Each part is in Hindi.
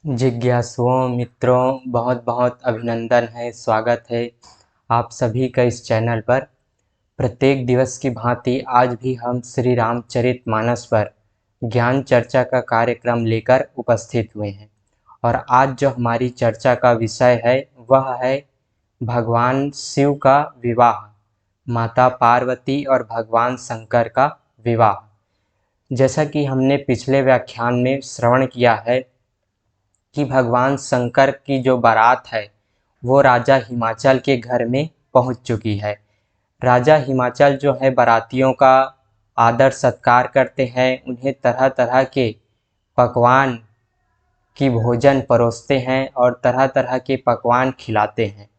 जिज्ञासुओं मित्रों, बहुत बहुत अभिनंदन है, स्वागत है आप सभी का इस चैनल पर। प्रत्येक दिवस की भांति आज भी हम श्री रामचरितमानस पर ज्ञान चर्चा का कार्यक्रम लेकर उपस्थित हुए हैं। और आज जो हमारी चर्चा का विषय है वह है भगवान शिव का विवाह, माता पार्वती और भगवान शंकर का विवाह। जैसा कि हमने पिछले व्याख्यान में श्रवण किया है कि भगवान शंकर की जो बारात है वो राजा हिमाचल के घर में पहुंच चुकी है। राजा हिमाचल जो है बारातियों का आदर सत्कार करते हैं, उन्हें तरह तरह के पकवान की भोजन परोसते हैं और तरह तरह के पकवान खिलाते हैं।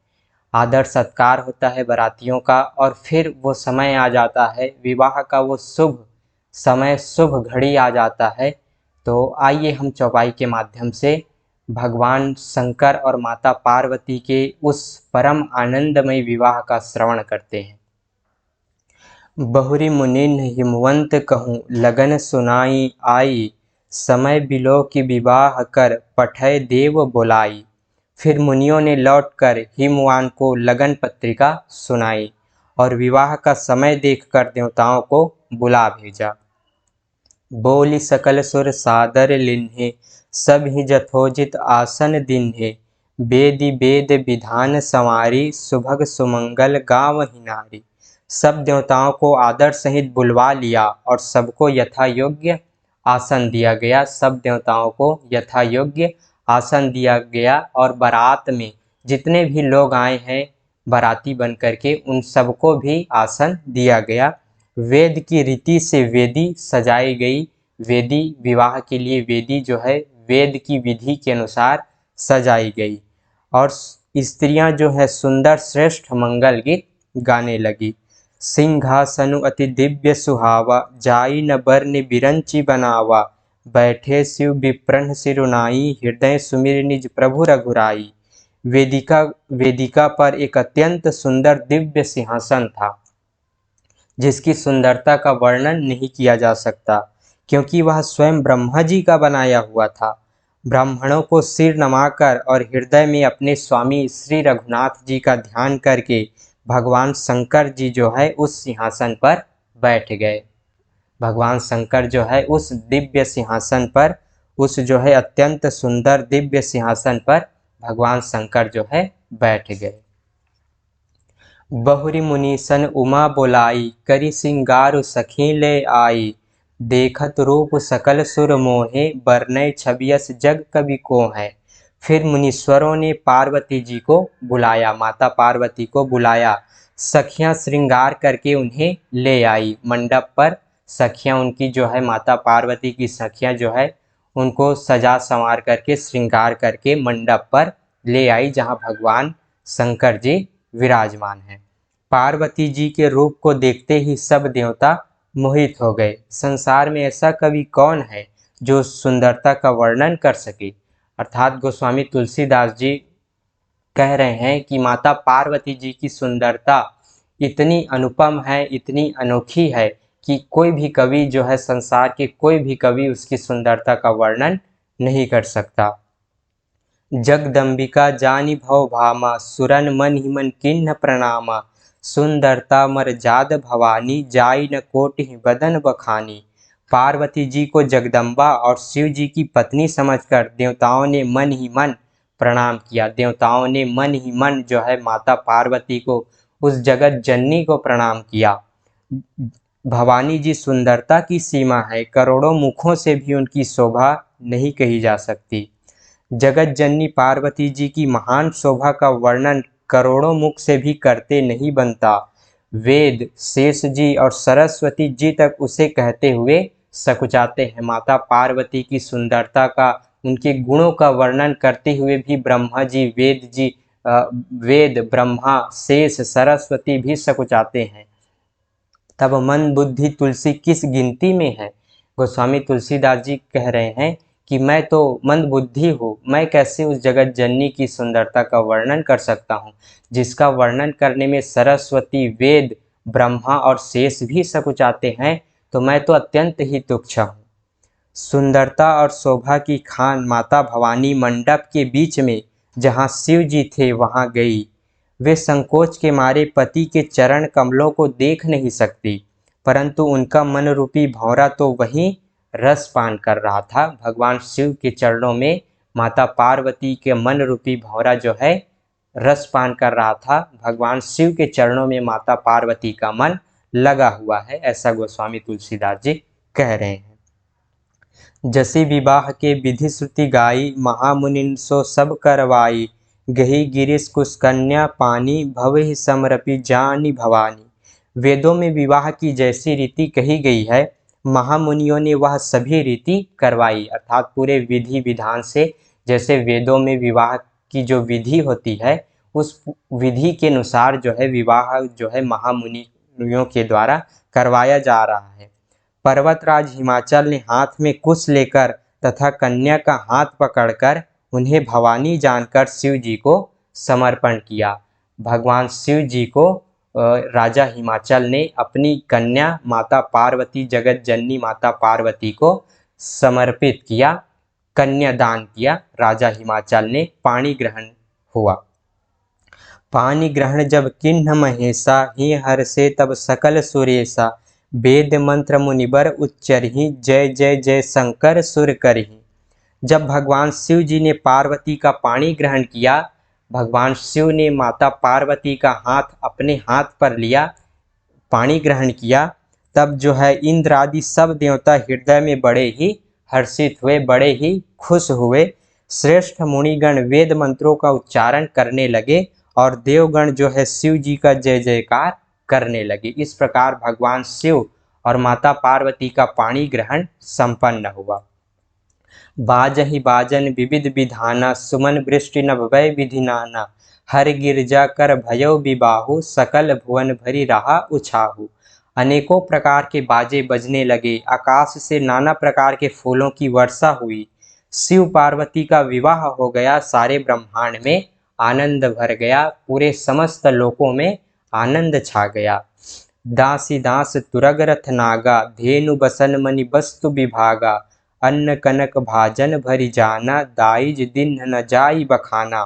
आदर सत्कार होता है बारातियों का और फिर वो समय आ जाता है विवाह का, वो शुभ समय, शुभ घड़ी आ जाता है। तो आइए हम चौपाई के माध्यम से भगवान शंकर और माता पार्वती के उस परम आनंदमय विवाह का श्रवण करते हैं। बहुरी मुनिन हिमवंत कहूँ लगन सुनाई आई, समय बिलो की विवाह कर पठय देव बुलाई। फिर मुनियों ने लौटकर हिमवान को लगन पत्रिका सुनाई और विवाह का समय देखकर देवताओं को बुला भेजा। बोली सकल सुर सादर लिन्हे, सब ही जथोजित आसन दिन्हे। वेदी वेद विधान संवारी, सुभग सुमंगल गावहि नारी। सब देवताओं को आदर सहित बुलवा लिया और सबको यथा योग्य आसन दिया गया। सब देवताओं को यथा योग्य आसन दिया गया और बारात में जितने भी लोग आए हैं बाराती बन करके, उन सबको भी आसन दिया गया। वेद की रीति से वेदी सजाई गई। वेदी विवाह के लिए वेदी जो है वेद की विधि के अनुसार सजाई गई और स्त्रियां जो है सुंदर श्रेष्ठ मंगल गीत गाने लगी। सिंहासनु अति दिव्य सुहावा, जाई न बरन बिरंची बनावा। बैठे शिव विप्रन सिरुनाई, हृदय सुमिर निज प्रभु रघुराई। वेदिका पर एक अत्यंत सुंदर दिव्य सिंहासन था जिसकी सुंदरता का वर्णन नहीं किया जा सकता, क्योंकि वह स्वयं ब्रह्मा जी का बनाया हुआ था। ब्राह्मणों को सिर नमाकर और हृदय में अपने स्वामी श्री रघुनाथ जी का ध्यान करके भगवान शंकर जी जो है उस सिंहासन पर बैठ गए। भगवान शंकर जो है उस दिव्य सिंहासन पर, उस जो है अत्यंत सुंदर दिव्य सिंहासन पर भगवान शंकर जो है बैठ गए। बहुरी मुनीसन उमा बोलाई, करी सिंगारु सखी ले आई। देखत रूप सकल सुर मोहे, बरनय छबियस जग कवि को है। फिर मुनीश्वरों ने पार्वती जी को बुलाया, माता पार्वती को बुलाया। सखियां श्रृंगार करके उन्हें ले आई मंडप पर। सखियां उनकी जो है माता पार्वती की सखियां जो है उनको सजा संवार करके श्रृंगार करके मंडप पर ले आई जहां भगवान शंकर जी विराजमान हैं। पार्वती जी के रूप को देखते ही सब देवता मोहित हो गए। संसार में ऐसा कवि कौन है जो सुंदरता का वर्णन कर सके। अर्थात गोस्वामी तुलसीदास जी कह रहे हैं कि माता पार्वती जी की सुंदरता इतनी अनुपम है, इतनी अनोखी है कि कोई भी कवि जो है, संसार के कोई भी कवि उसकी सुंदरता का वर्णन नहीं कर सकता। जगदम्बिका जानी भव भामा, सुरन मन ही मन किन्ह प्रणामा। सुंदरता मर जाद भवानी, जाई न कोटि बदन बखानी। पार्वती जी को जगदम्बा और शिव जी की पत्नी समझकर देवताओं ने मन ही मन प्रणाम किया। देवताओं ने मन ही मन जो है माता पार्वती को, उस जगत जननी को प्रणाम किया। भवानी जी सुंदरता की सीमा है, करोड़ों मुखों से भी उनकी शोभा नहीं कही जा सकती। जगत जननी पार्वती जी की महान शोभा का वर्णन करोड़ों मुख से भी करते नहीं बनता। वेद, शेष जी और सरस्वती जी तक उसे कहते हुए सकुचाते हैं। माता पार्वती की सुंदरता का, उनके गुणों का वर्णन करते हुए भी ब्रह्मा जी, वेद, ब्रह्मा, शेष, सरस्वती भी सकुचाते हैं। तब मन बुद्धि तुलसी किस गिनती में है। गोस्वामी तुलसीदास जी कह रहे हैं कि मैं तो मंद बुद्धि हूँ, मैं कैसे उस जगत जननी की सुंदरता का वर्णन कर सकता हूँ जिसका वर्णन करने में सरस्वती, वेद, ब्रह्मा और शेष भी सकुचाते हैं। तो मैं तो अत्यंत ही तुच्छ हूँ। सुंदरता और शोभा की खान माता भवानी मंडप के बीच में जहाँ शिव जी थे वहाँ गई। वे संकोच के मारे पति के चरण कमलों को देख नहीं सकती, परंतु उनका मन रूपी भंवरा तो वहीं रस पान कर रहा था। भगवान शिव के चरणों में माता पार्वती के मन रूपी भंवरा जो है रस पान कर रहा था। भगवान शिव के चरणों में माता पार्वती का मन लगा हुआ है, ऐसा गोस्वामी तुलसीदास जी कह रहे हैं। जसी विवाह के विधि श्रुति गाई, महामुनिन सो सब करवाई। गही गिरीश कुश कन्या पानी, भवहि समरपि जानी भवानी। वेदों में विवाह की जैसी रीति कही गई है, महामुनियों ने वह सभी रीति करवाई, अर्थात पूरे विधि विधान से। जैसे वेदों में विवाह की जो विधि होती है, उस विधि के अनुसार जो है विवाह जो है महामुनियों के द्वारा करवाया जा रहा है। पर्वतराज हिमाचल ने हाथ में कुश लेकर तथा कन्या का हाथ पकड़कर उन्हें भवानी जानकर शिव जी को समर्पण किया। भगवान शिव जी को राजा हिमाचल ने अपनी कन्या माता पार्वती, जगत जननी माता पार्वती को समर्पित किया, कन्यादान किया। राजा हिमाचल ने पाणी ग्रहण हुआ। पानी ग्रहण जब किन्ह महेशा, ही हर से तब सकल सुरेशा। वेद मंत्र मुनिबर उच्चरहि, जय जय जय शंकर सुर करहि। जब भगवान शिव जी ने पार्वती का पाणी ग्रहण किया, भगवान शिव ने माता पार्वती का हाथ अपने हाथ पर लिया, पाणी ग्रहण किया, तब जो है इंद्र आदि सब देवता हृदय में बड़े ही हर्षित हुए, बड़े ही खुश हुए। श्रेष्ठ मुनिगण वेद मंत्रों का उच्चारण करने लगे और देवगण जो है शिव जी का जय जयकार करने लगे। इस प्रकार भगवान शिव और माता पार्वती का पाणी ग्रहण संपन्न हुआ। बाजहि बाजन विविध विधाना, सुमन वृष्टि नभवै विधि नाना। हर गिरजा कर भयो विबाहु, सकल भुवन भरी रहा उछाहु। अनेकों प्रकार के बाजे बजने लगे, आकाश से नाना प्रकार के फूलों की वर्षा हुई। शिव पार्वती का विवाह हो गया, सारे ब्रह्मांड में आनंद भर गया, पूरे समस्त लोकों में आनंद छा गया। दासी दास तुरग रथ नागा, धेनु बसन मणि वस्तु विभागा। अन्न कनक भाजन भरी जाना, दाइज दिन न जाई बखाना।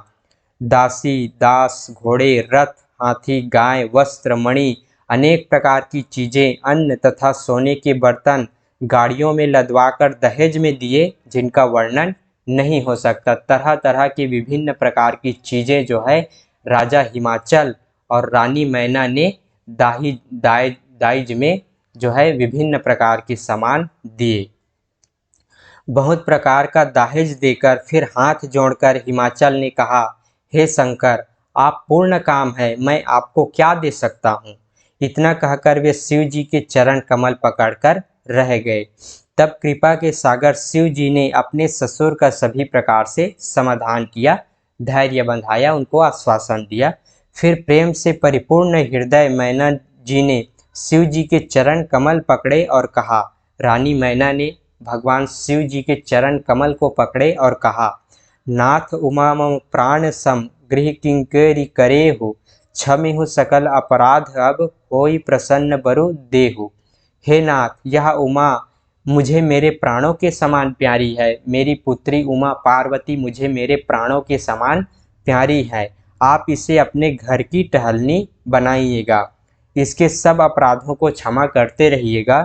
दासी दास घोड़े रथ हाथी गाय वस्त्र मणि अनेक प्रकार की चीजें, अन्न तथा सोने के बर्तन गाड़ियों में लदवाकर दहेज में दिए, जिनका वर्णन नहीं हो सकता। तरह तरह की विभिन्न प्रकार की चीजें जो है राजा हिमाचल और रानी मैना ने दाइज में जो है विभिन्न प्रकार के सामान दिए। बहुत प्रकार का दहेज देकर फिर हाथ जोड़कर हिमाचल ने कहा, हे शंकर, आप पूर्ण काम है, मैं आपको क्या दे सकता हूँ। इतना कहकर वे शिव जी के चरण कमल पकड़कर रह गए। तब कृपा के सागर शिव जी ने अपने ससुर का सभी प्रकार से समाधान किया, धैर्य बंधाया, उनको आश्वासन दिया। फिर प्रेम से परिपूर्ण हृदय मैना जी ने शिव जी के चरण कमल पकड़े और कहा, रानी मैना ने भगवान शिव जी के चरण कमल को पकड़े और कहा, नाथ उमा मम प्राण सम, गृह किंकरी करे हो। क्षमिहु सकल अपराध अब, होई प्रसन्न बरु देहु। हे नाथ, यह उमा मुझे मेरे प्राणों के समान प्यारी है। मेरी पुत्री उमा पार्वती मुझे मेरे प्राणों के समान प्यारी है। आप इसे अपने घर की टहलनी बनाइएगा, इसके सब अपराधों को क्षमा करते रहिएगा।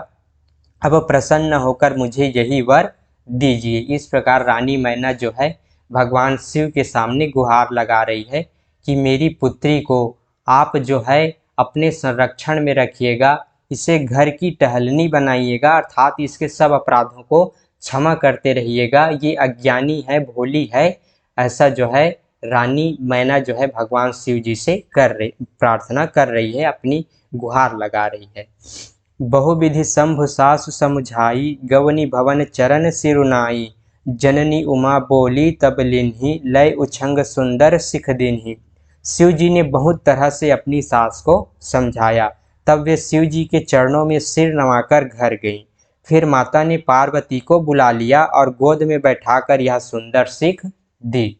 अब प्रसन्न होकर मुझे यही वर दीजिए। इस प्रकार रानी मैना जो है भगवान शिव के सामने गुहार लगा रही है कि मेरी पुत्री को आप जो है अपने संरक्षण में रखिएगा, इसे घर की टहलनी बनाइएगा, अर्थात इसके सब अपराधों को क्षमा करते रहिएगा। ये अज्ञानी है, भोली है, ऐसा जो है रानी मैना जो है भगवान शिव जी से प्रार्थना कर रही है, अपनी गुहार लगा रही है। बहुविधि शंभु सासु समझाई, गवनी भवन चरण सिरुनाई। जननी उमा बोली तब लिन्ही, लय उछंग सुंदर सिख दिन्ही। शिव जी ने बहुत तरह से अपनी सास को समझाया, तब वे शिव जी के चरणों में सिर नवाकर घर गईं। फिर माता ने पार्वती को बुला लिया और गोद में बैठाकर यह सुंदर सीख दी।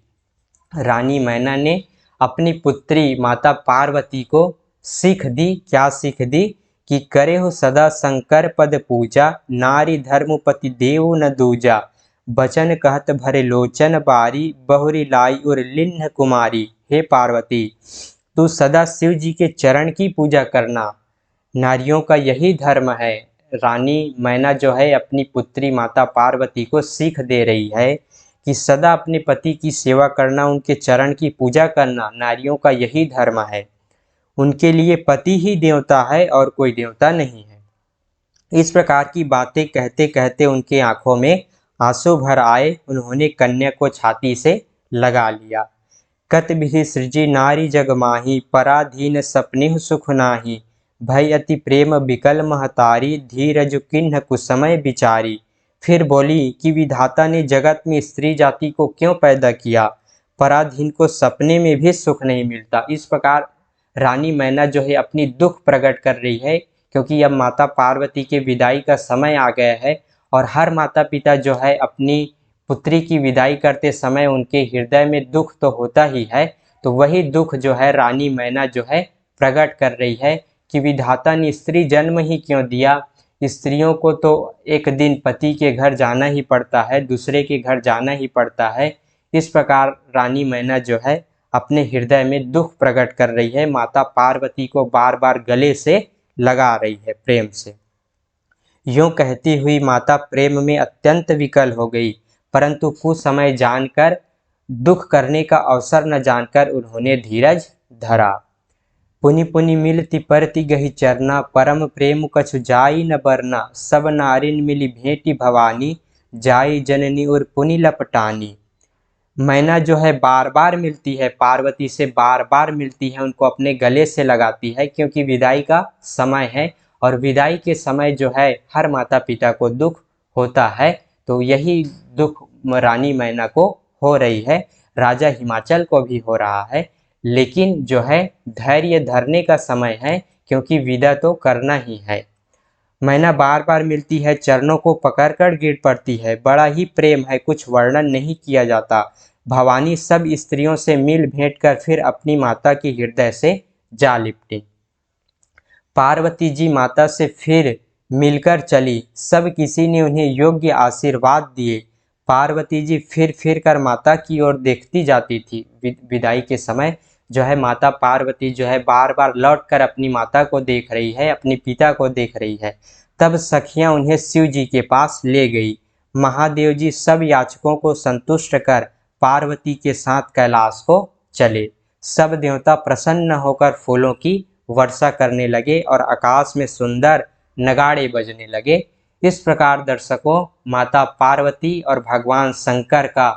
रानी मैना ने अपनी पुत्री माता पार्वती को सीख दी। क्या सीख दी? कि करे हो सदा शंकर पद पूजा, नारी धर्म पति देव न दूजा। बचन कहत भरे लोचन बारी, बहुरी लाई और लिन्ह कुमारी। हे पार्वती, तू सदा शिव जी के चरण की पूजा करना, नारियों का यही धर्म है। रानी मैना जो है अपनी पुत्री माता पार्वती को सीख दे रही है कि सदा अपने पति की सेवा करना, उनके चरण की पूजा करना नारियों का यही धर्म है। उनके लिए पति ही देवता है और कोई देवता नहीं है। इस प्रकार की बातें कहते कहते उनके आंखों में आंसू भर आए। उन्होंने कन्या को छाती से लगा लिया। कत विधि सृजी नारी जग माही, पराधीन सपनेहु सुख नाही। भय अति प्रेम बिकल महतारी, धीरज किन्ह कुसमय विचारी। फिर बोली कि विधाता ने जगत में स्त्री जाति को क्यों पैदा किया, पराधीन को सपने में भी सुख नहीं मिलता। इस प्रकार रानी मैना जो है अपनी दुख प्रकट कर रही है, क्योंकि अब माता पार्वती के विदाई का समय आ गया है और हर माता पिता जो है अपनी पुत्री की विदाई करते समय उनके हृदय में दुख तो होता ही है। तो वही दुख जो है रानी मैना जो है प्रकट कर रही है कि विधाता ने स्त्री जन्म ही क्यों दिया। स्त्रियों को तो एक दिन पति के घर जाना ही पड़ता है, दूसरे के घर जाना ही पड़ता है। इस प्रकार रानी मैना जो है अपने हृदय में दुख प्रकट कर रही है, माता पार्वती को बार बार गले से लगा रही है प्रेम से। यूं कहती हुई माता प्रेम में अत्यंत विकल हो गई, परंतु कुछ समय जानकर, दुख करने का अवसर न जानकर उन्होंने धीरज धरा। पुनि पुनि मिलति परति गही चरना, परम प्रेम कछु जाई न बरना। सब नारिन मिली भेंटी भवानी, जाई जननी और पुनि लपटानी। मैना जो है बार बार मिलती है पार्वती से, बार बार मिलती है, उनको अपने गले से लगाती है, क्योंकि विदाई का समय है और विदाई के समय जो है हर माता पिता को दुख होता है। तो यही दुख रानी मैना को हो रही है, राजा हिमाचल को भी हो रहा है। लेकिन जो है धैर्य धरने का समय है, क्योंकि विदा तो करना ही है। मैना बार बार मिलती है, चरणों को पकड़कर गिर पड़ती है। बड़ा ही प्रेम है, कुछ वर्णन नहीं किया जाता। भवानी सब स्त्रियों से मिल भेंट कर फिर अपनी माता के हृदय से जा लिपटी। पार्वती जी माता से फिर मिलकर चली, सब किसी ने उन्हें योग्य आशीर्वाद दिए। पार्वती जी फिर कर माता की ओर देखती जाती थी। विदाई के समय जो है माता पार्वती जो है बार बार लौट कर अपनी माता को देख रही है, अपने पिता को देख रही है। तब सखियां उन्हें शिव जी के पास ले गई। महादेव जी सब याचकों को संतुष्ट कर पार्वती के साथ कैलाश को चले। सब देवता प्रसन्न होकर फूलों की वर्षा करने लगे और आकाश में सुंदर नगाड़े बजने लगे। इस प्रकार दर्शकों माता पार्वती और भगवान शंकर का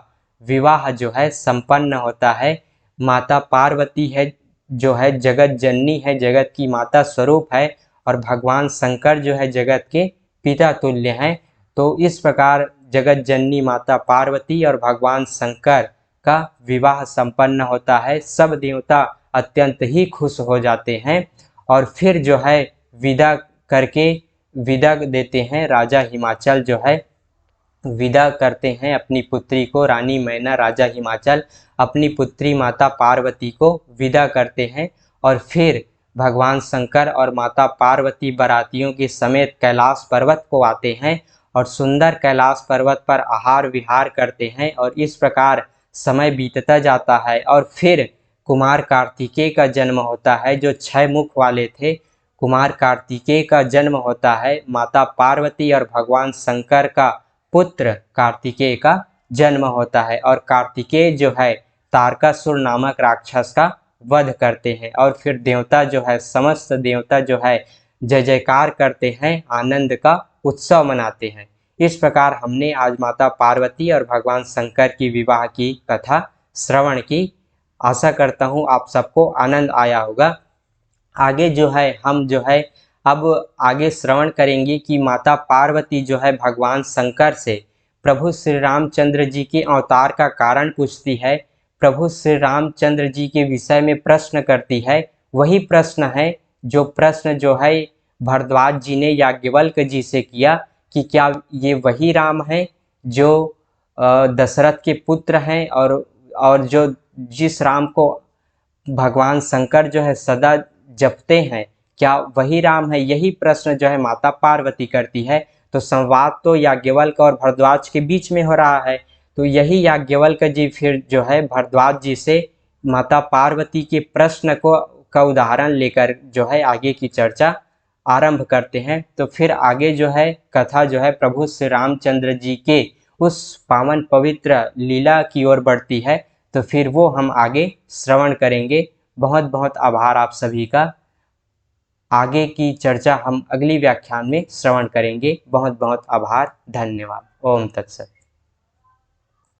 विवाह जो है संपन्न होता है। माता पार्वती है जो है जगत जननी है, जगत की माता स्वरूप है, और भगवान शंकर जो है जगत के पिता तुल्य हैं। तो इस प्रकार जगत जननी माता पार्वती और भगवान शंकर का विवाह संपन्न होता है। सब देवता अत्यंत ही खुश हो जाते हैं और फिर जो है विदा करके विदा देते हैं। राजा हिमाचल जो है विदा करते हैं अपनी पुत्री को। रानी मैना राजा हिमाचल अपनी पुत्री माता पार्वती को विदा करते हैं और फिर भगवान शंकर और माता पार्वती बारातियों के समेत कैलाश पर्वत को आते हैं और सुंदर कैलाश पर्वत पर आहार विहार करते हैं। और इस प्रकार समय बीतता जाता है और फिर कुमार कार्तिकेय का जन्म होता है, जो 6 मुख वाले थे। कुमार कार्तिकेय का जन्म होता है। माता पार्वती और भगवान शंकर का पुत्र कार्तिकेय का जन्म होता है और कार्तिकेय जो है तारकासुर नामक राक्षस का वध करते हैं। और फिर देवता जो है समस्त देवता जो है जय जयकार करते हैं, आनंद का उत्सव मनाते हैं। इस प्रकार हमने आज माता पार्वती और भगवान शंकर की विवाह की कथा श्रवण की। आशा करता हूँ आप सबको आनंद आया होगा। आगे जो है हम जो है अब आगे श्रवण करेंगे कि माता पार्वती जो है भगवान शंकर से प्रभु श्री रामचंद्र जी के अवतार का कारण पूछती है, प्रभु श्री रामचंद्र जी के विषय में प्रश्न करती है। वही प्रश्न है जो प्रश्न जो है भरद्वाज जी ने याज्ञवल्क्य जी से किया कि क्या ये वही राम है जो दशरथ के पुत्र हैं और जो जिस राम को भगवान शंकर जो है सदा जपते हैं, क्या वही राम है? यही प्रश्न जो है माता पार्वती करती है। तो संवाद तो याज्ञवल्क्य और भरद्वाज के बीच में हो रहा है। तो यही याज्ञवल्क्य जी फिर जो है भरद्वाज जी से माता पार्वती के प्रश्न को का उदाहरण लेकर जो है आगे की चर्चा आरंभ करते हैं। तो फिर आगे जो है कथा जो है प्रभु श्री रामचंद्र जी के उस पावन पवित्र लीला की ओर बढ़ती है। तो फिर वो हम आगे श्रवण करेंगे। बहुत बहुत आभार आप सभी का। आगे की चर्चा हम अगली व्याख्यान में श्रवण करेंगे। बहुत बहुत आभार, धन्यवाद। ओम तत्सत।